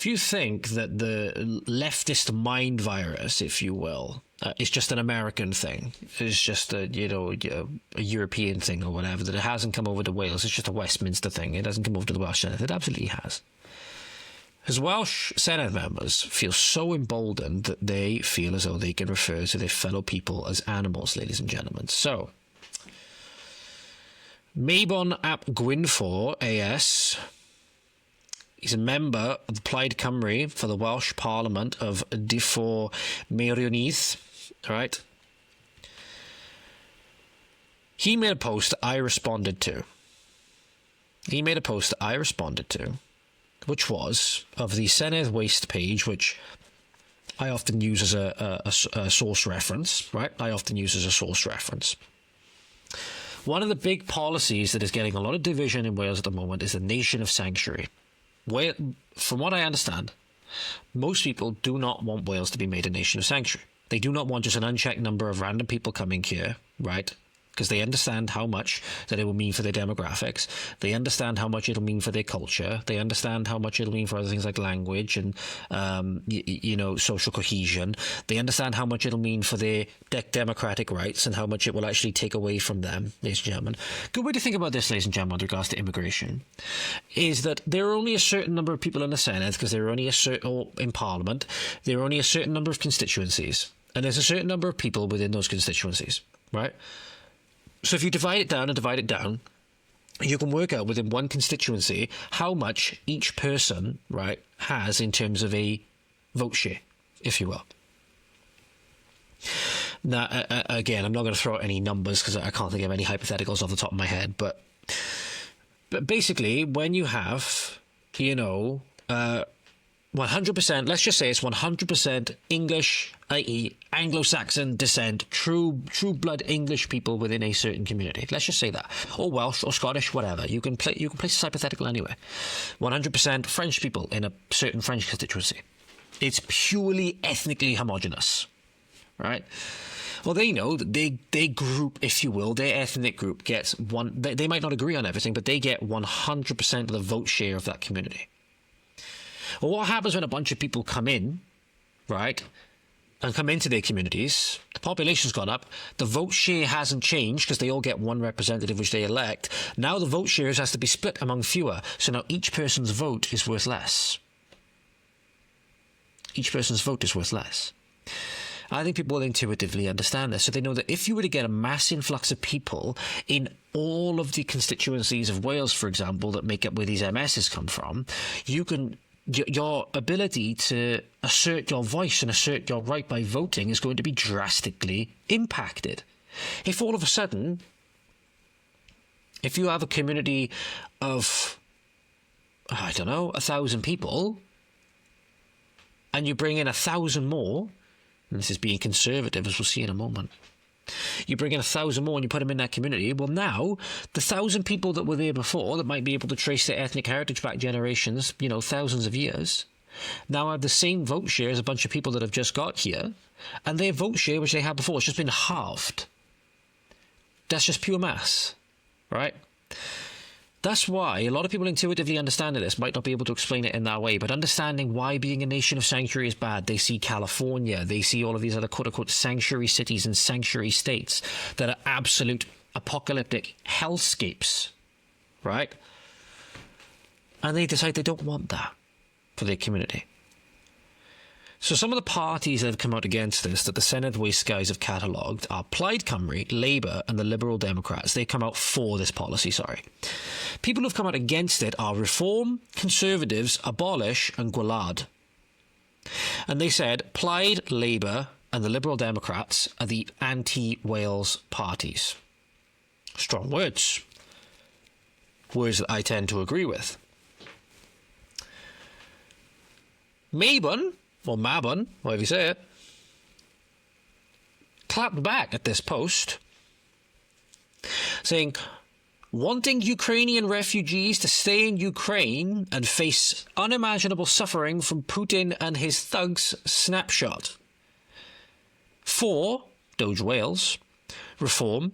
if you think that the leftist mind virus, if you will, is just an American thing, it's just a European thing or whatever, that it hasn't come over to Wales, it's just a Westminster thing, it hasn't come over to the Welsh Senate, it absolutely has. As Welsh Senate members feel so emboldened that they feel as though they can refer to their fellow people as animals, ladies and gentlemen. So, Mabon ap Gwynfor AS, he's a member of the Plaid Cymru for the Welsh Parliament of Diffour Meirionnydd, right? He made a post that I responded to. Which was of the Senedd Waste page, which I often use as a source reference, right? One of the big policies that is getting a lot of division in Wales at the moment is the nation of sanctuary. From what I understand, most people do not want Wales to be made a nation of sanctuary. They do not want just an unchecked number of random people coming here, right? Because they understand how much that it will mean for their demographics. They understand how much it'll mean for their culture. They understand how much it'll mean for other things like language and, social cohesion. They understand how much it'll mean for their democratic rights and how much it will actually take away from them, ladies and gentlemen. Good way to think about this, ladies and gentlemen, with regards to immigration, is that there are only a certain number of people in the Senate, because there are only in Parliament, there are only a certain number of constituencies. And there's a certain number of people within those constituencies, right? So if you divide it down, you can work out within one constituency how much each person, right, has in terms of a vote share, if you will. Now, again, I'm not going to throw out any numbers because I can't think of any hypotheticals off the top of my head, but basically, when you have, 100%, let's just say it's 100% English, i.e. Anglo-Saxon descent, true blood English people within a certain community. Let's just say that. Or Welsh or Scottish, whatever. You can place this hypothetical anywhere. 100% French people in a certain French constituency. It's purely ethnically homogenous, right? Well, they know that they group, if you will, their ethnic group gets they might not agree on everything, but they get 100% of the vote share of that community. Well, what happens when a bunch of people come in, right, and come into their communities? The population's gone up. The vote share hasn't changed because they all get one representative which they elect. Now the vote shares has to be split among fewer. So now each person's vote is worth less. I think people will intuitively understand this. So they know that if you were to get a mass influx of people in all of the constituencies of Wales, for example, that make up where these MSs come from, your ability to assert your voice and assert your right by voting is going to be drastically impacted. If all of a sudden, if you have a community of, 1,000 people, and you bring in 1,000 more, and this is being conservative, as we'll see in a moment, you bring in 1,000 more and you put them in that community, well, now the 1,000 people that were there before that might be able to trace their ethnic heritage back generations, thousands of years, now have the same vote share as a bunch of people that have just got here, and their vote share, which they had before, has just been halved. That's just pure maths, right? That's why a lot of people intuitively understanding this might not be able to explain it in that way, but understanding why being a nation of sanctuary is bad. They see California, they see all of these other quote-unquote sanctuary cities and sanctuary states that are absolute apocalyptic hellscapes, right? And they decide they don't want that for their community. So some of the parties that have come out against this, that the Senedd Waste guys have catalogued, are Plaid Cymru, Labour and the Liberal Democrats. They come out for this policy, People who have come out against it are Reform, Conservatives, Abolish and Gwlad. And they said Plaid, Labour and the Liberal Democrats are the anti-Wales parties. Strong words. Words that I tend to agree with. Mabon, or Mabon, however you say it, clapped back at this post, saying, wanting Ukrainian refugees to stay in Ukraine and face unimaginable suffering from Putin and his thugs, snapshot. For Doge Wales, Reform,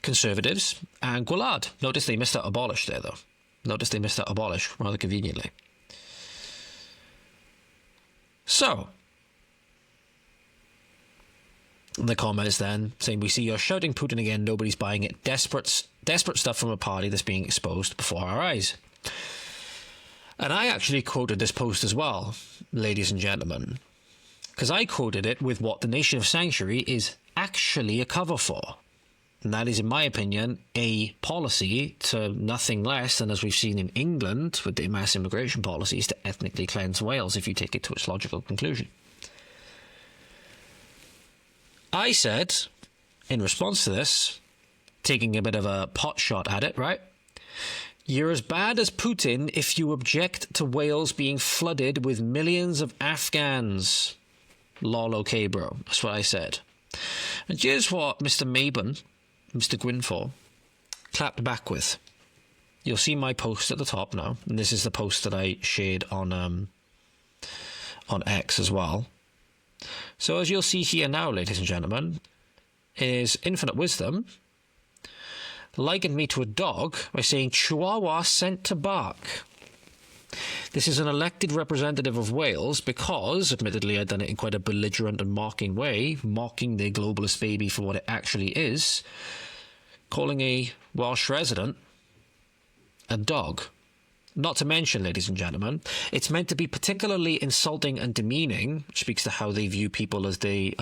Conservatives and Gwlad. Notice they missed out abolish there, though. Notice they missed out abolish rather conveniently. So, the comments then saying, we see you're shouting Putin again, nobody's buying it. Desperate stuff from a party that's being exposed before our eyes. And I actually quoted this post as well, ladies and gentlemen, because I quoted it with what the nation of sanctuary is actually a cover for. And that is, in my opinion, a policy to nothing less than, as we've seen in England with the mass immigration policies, to ethnically cleanse Wales, if you take it to its logical conclusion. I said, in response to this, taking a bit of a pot shot at it, right? You're as bad as Putin if you object to Wales being flooded with millions of Afghans. Lol, okay, bro. That's what I said. And here's what Mr. Mabon, Mr. Gwynfor, clapped back with. You'll see my post at the top now. And this is the post that I shared on X as well. So as you'll see here now, ladies and gentlemen, is Infinite Wisdom likened me to a dog by saying, Chihuahua sent to bark. This is an elected representative of Wales because, admittedly, I've done it in quite a belligerent and mocking way, mocking the globalist baby for what it actually is, calling a Welsh resident a dog. Not to mention, ladies and gentlemen, it's meant to be particularly insulting and demeaning, which speaks to how they view people as their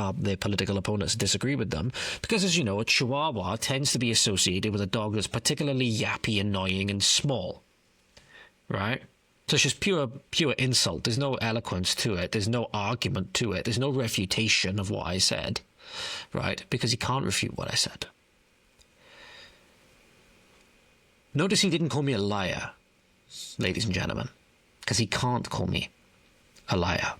political opponents disagree with them. Because, as you know, a Chihuahua tends to be associated with a dog that's particularly yappy, annoying, and small. Right? So it's just pure insult. There's no eloquence to it. There's no argument to it. There's no refutation of what I said. Right? Because he can't refute what I said. Notice he didn't call me a liar, ladies and gentlemen, because he can't call me a liar.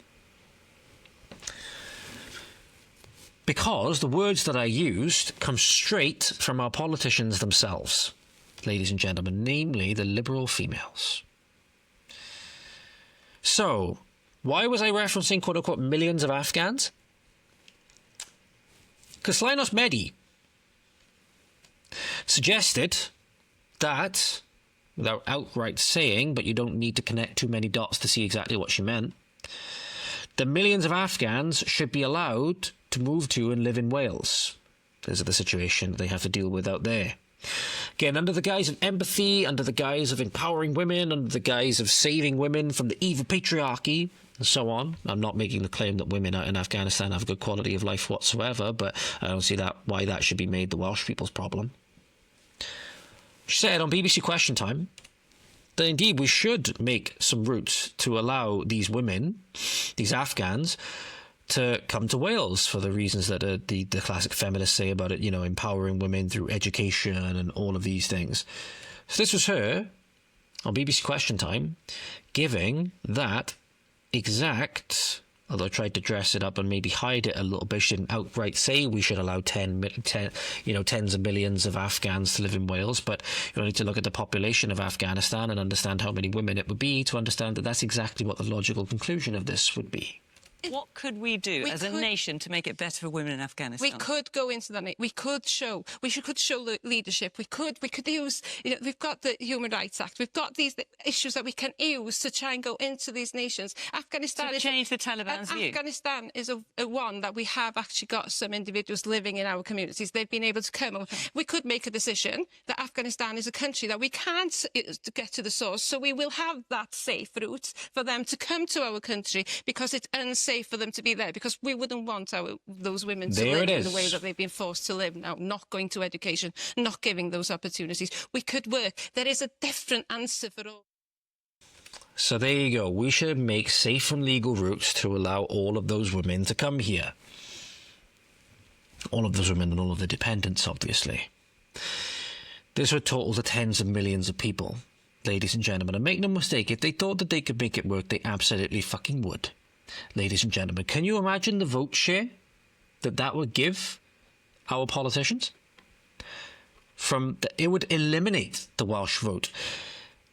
Because the words that I used come straight from our politicians themselves, ladies and gentlemen, namely the liberal females. So, why was I referencing, quote-unquote, millions of Afghans? Because Slynos Medi suggested that, without outright saying, but you don't need to connect too many dots to see exactly what she meant, the millions of Afghans should be allowed to move to and live in Wales. Those are the situation they have to deal with out there. Again, under the guise of empathy, under the guise of empowering women, under the guise of saving women from the evil patriarchy, and so on. I'm not making the claim that women out in Afghanistan have a good quality of life whatsoever, but I don't see why that should be made the Welsh people's problem. She said on BBC Question Time that indeed we should make some routes to allow these women, these Afghans, to come to Wales for the reasons that the classic feminists say about it, you know, empowering women through education and all of these things. So this was her on BBC Question Time giving that exact, although I tried to dress it up and maybe hide it a little bit. She didn't outright say we should allow tens of millions of Afghans to live in Wales, but you need to look at the population of Afghanistan and understand how many women it would be to understand that that's exactly what the logical conclusion of this would be. What could we do as a nation to make it better for women in Afghanistan? We could go into that. We could show leadership. We could use, we've got the Human Rights Act. We've got these issues that we can use to try and go into these nations. Afghanistan to change the Taliban's view. Afghanistan is a one that we have actually got some individuals living in our communities. They've been able to come. We could make a decision that Afghanistan is a country that we can't get to the source. So we will have that safe route for them to come to our country because it's unsafe for them to be there, because we wouldn't want those women to live in the way that they've been forced to live now, not going to education, not giving those opportunities. We could work. There is a different answer for all. So there you go. We should make safe and legal routes to allow all of those women to come here. All of those women and all of the dependents, obviously. This would total to tens of millions of people, ladies and gentlemen. And make no mistake, if they thought that they could make it work, they absolutely fucking would. Ladies and gentlemen, can you imagine the vote share that would give our politicians? It would eliminate the Welsh vote.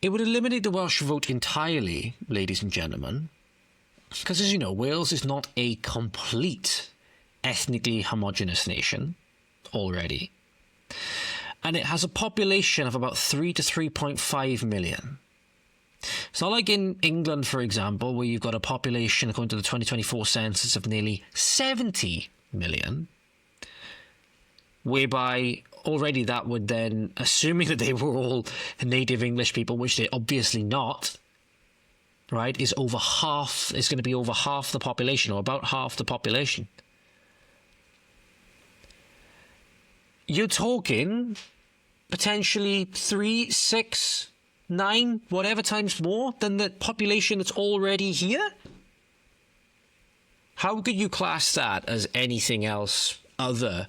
It would eliminate the Welsh vote entirely, ladies and gentlemen, because, as you know, Wales is not a complete ethnically homogenous nation already, and it has a population of about 3 to 3.5 million. It's not like in England, for example, where you've got a population, according to the 2024 census, of nearly 70 million, whereby already that would then, assuming that they were all native English people, which they're obviously not, right, is over half, is going to be over half the population, or about half the population. You're talking potentially 3, 6, 9, whatever times more than the population that's already here. How could you class that as anything else other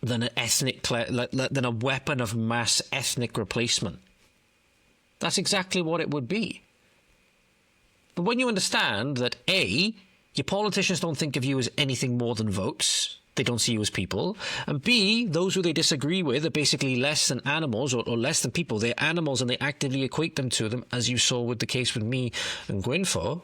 than an than a weapon of mass ethnic replacement? That's exactly what it would be. But when you understand that A, your politicians don't think of you as anything more than votes, they don't see you as people, and B, those who they disagree with are basically less than animals or less than people. They're animals and they actively equate them to them, as you saw with the case with me and Gwynfor.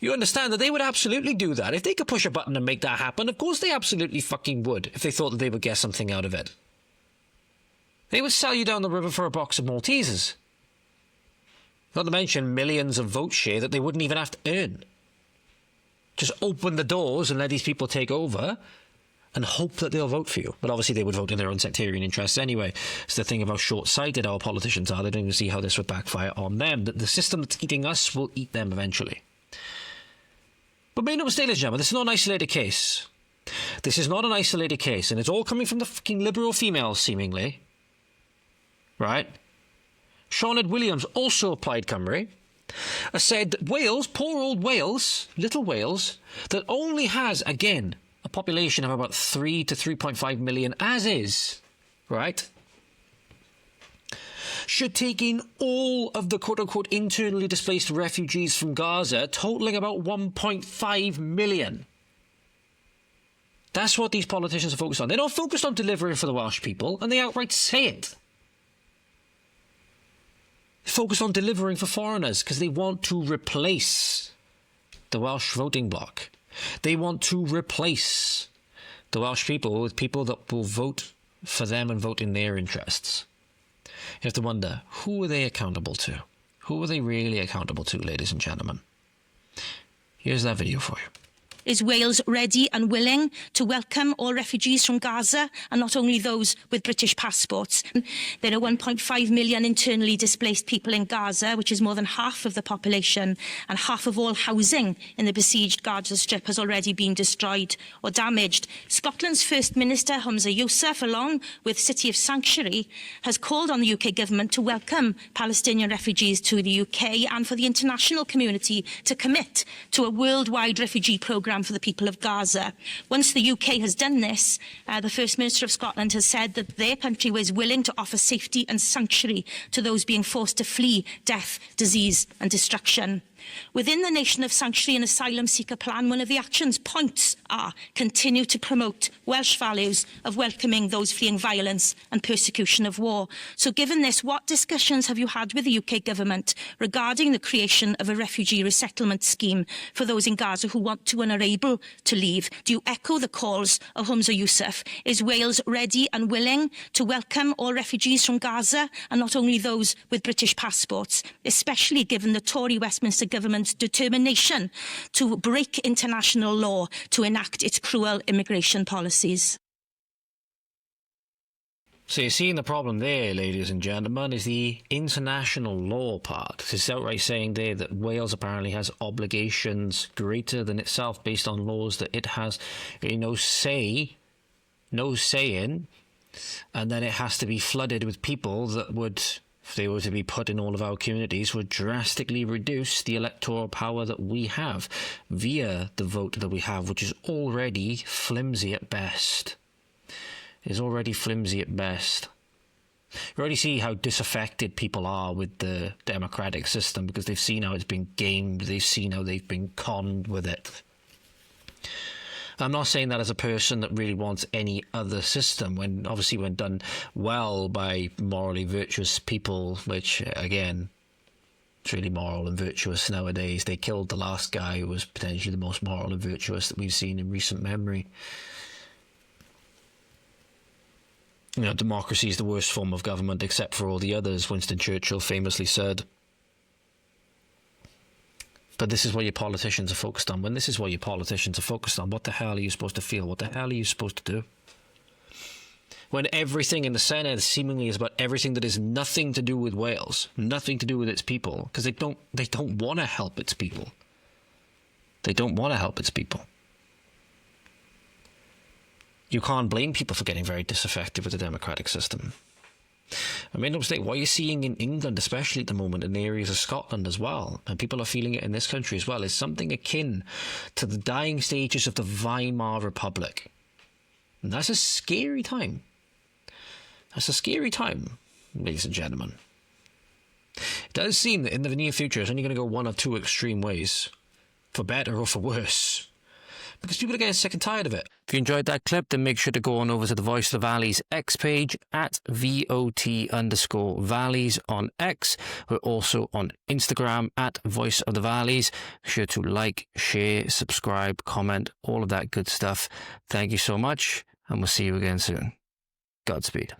You understand that they would absolutely do that. If they could push a button and make that happen, of course they absolutely fucking would, if they thought that they would get something out of it. They would sell you down the river for a box of Maltesers. Not to mention millions of vote share that they wouldn't even have to earn. Just open the doors and let these people take over and hope that they'll vote for you. But obviously they would vote in their own sectarian interests anyway. It's the thing of how short-sighted our politicians are. They don't even see how this would backfire on them. The system that's eating us will eat them eventually. But make no mistake, ladies and gentlemen, this is not an isolated case. This is not an isolated case. And it's all coming from the fucking liberal females, seemingly. Right? Sinead Williams, also a Plaid Cymru, has said that Wales, poor old Wales, little Wales, that only has, again, a population of about 3 to 3.5 million, as is, right, should take in all of the quote-unquote internally displaced refugees from Gaza, totalling about 1.5 million. That's what these politicians are focused on. They're not focused on delivering for the Welsh people, and they outright say it. Focus on delivering for foreigners because they want to replace the Welsh voting bloc. They want to replace the Welsh people with people that will vote for them and vote in their interests. You have to wonder, who are they accountable to? Who are they really accountable to, ladies and gentlemen? Here's that video for you. Is Wales ready and willing to welcome all refugees from Gaza, and not only those with British passports? There are 1.5 million internally displaced people in Gaza, which is more than half of the population, and half of all housing in the besieged Gaza Strip has already been destroyed or damaged. Scotland's First Minister, Humza Yousaf, along with City of Sanctuary, has called on the UK government to welcome Palestinian refugees to the UK and for the international community to commit to a worldwide refugee programme for the people of Gaza. Once the UK has done this, the First Minister of Scotland has said that their country was willing to offer safety and sanctuary to those being forced to flee death, disease and destruction. Within the Nation of Sanctuary and Asylum Seeker Plan, one of the actions points are continue to promote Welsh values of welcoming those fleeing violence and persecution of war. So given this, what discussions have you had with the UK government regarding the creation of a refugee resettlement scheme for those in Gaza who want to and are able to leave? Do you echo the calls of Humza Yousaf? Is Wales ready and willing to welcome all refugees from Gaza, and not only those with British passports, especially given the Tory Westminster government's determination to break international law to enact its cruel immigration policies? So you're seeing the problem there, ladies and gentlemen, is the international law part. It's outright saying there that Wales apparently has obligations greater than itself based on laws that it has no say in, and then it has to be flooded with people that would, if they were to be put in all of our communities, would drastically reduce the electoral power that we have via the vote that we have, which is already flimsy at best. You already see how disaffected people are with the democratic system because they've seen how it's been gamed, they've seen how they've been conned with it. I'm not saying that as a person that really wants any other system, when obviously when done well by morally virtuous people, which again, it's really moral and virtuous nowadays. They killed the last guy who was potentially the most moral and virtuous that we've seen in recent memory. You know, democracy is the worst form of government except for all the others, Winston Churchill famously said. But this is what your politicians are focused on. When this is what your politicians are focused on, what the hell are you supposed to feel? What the hell are you supposed to do? When everything in the Senate seemingly is about everything that is nothing to do with Wales, nothing to do with its people, because they don't want to help its people. They don't want to help its people. You can't blame people for getting very disaffected with the democratic system. I made no mistake, what you're seeing in England, especially at the moment, in areas of Scotland as well, and people are feeling it in this country as well, is something akin to the dying stages of the Weimar Republic. And that's a scary time. That's a scary time, ladies and gentlemen. It does seem that in the near future, it's only going to go one of two extreme ways, for better or for worse, because people are getting sick and tired of it. If you enjoyed that clip, then make sure to go on over to the Voice of the Valleys X page at VOT_Valleys on X. We're also on Instagram at Voice of the Valleys. Be sure to like, share, subscribe, comment, all of that good stuff. Thank you so much, and we'll see you again soon. Godspeed.